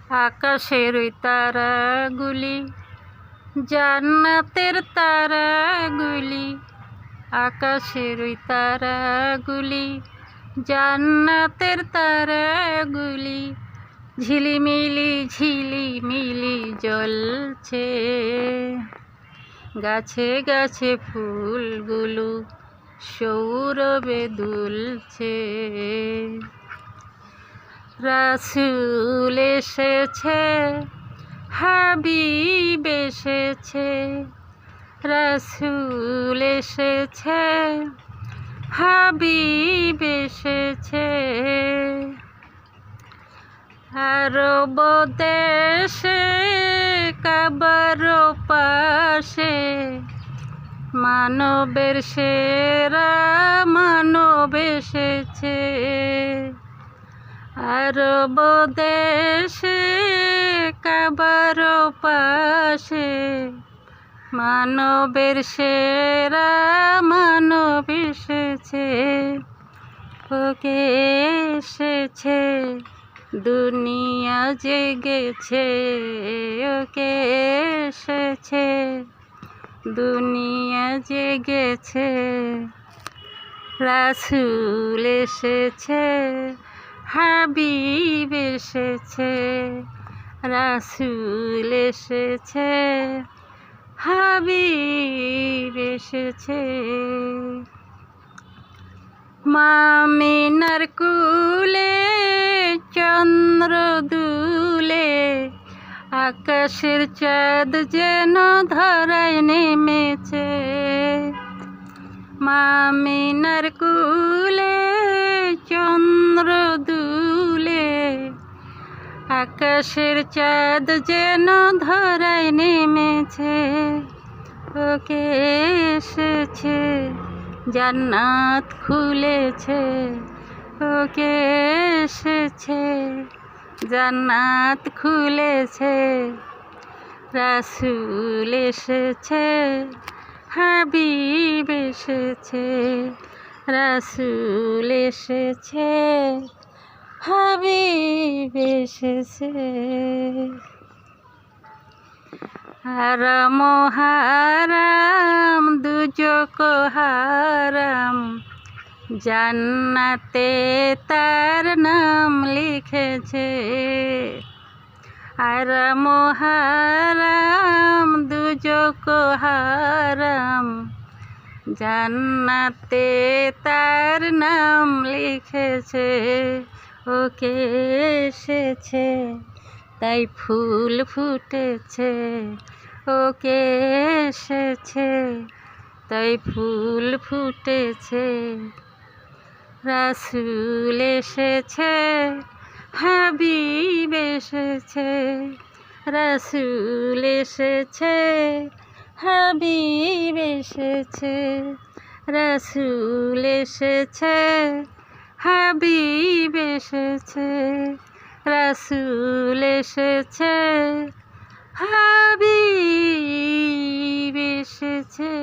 আকাশের ওই তারাগুলি জান্নাতের তারাগুলি, আকাশের ওই তারাগুলি জান্নাতের তারাগুলি, ঝিলিমিলি ঝিলিমিলি জ্বলছে। গাছে গাছে ফুলগুলো সৌরভে দুলছে। রাসূল এসেছে, হাবিব এসেছে, রাসূল এসেছে, হাবিব এসেছে। আরব দেশে কাবার পাশে মানবের সেরা মানব এসেছে। আরব দেশে কাবার পাশে মানবের সেরা মানব এসেছে। ওকে এসেছে, দুনিয়া জেগেছে। ওকে এসেছে, দুনিয়া জেগেছে। রাসূল এসেছে, হাবিব এসেছে, রাসূল এসেছে, হাবিব এসেছে। মা আমিনার কুলে চন্দ্র দুলে, আকাশের চাঁদ যেন ধরায় নেমেছে। মা আমিনার কুলে চন্দ্র দুলে, আকাশের চাঁদ যেন ধরায় নেমেছে। ওকে এসেছে, জান্নাত খুলেছে। ওকে এসেছে, জান্নাত খুলেছে। রাসূল এসেছে, হাবিব এসেছে, রাসূল এসেছে, হাবিব এসেছে। হারাম হারাম দুজক হারাম, জান্নাতে তার নাম লিখেছে। হারাম হারাম দুজক হারাম, জান্নাতে তার নাম লিখেছে। ওকে এসেছে, তাই ফুল ফুটেছে। ওকে এসেছে, তাই ফুল ফুটেছে। রাসূল এসেছে, হাবিব এসেছে, রাসূল এসেছে, হাবিব এসেছে, রাসূল এসেছে, হাবিব এসেছে, রাসূল এসেছে, হাবিব এসেছে।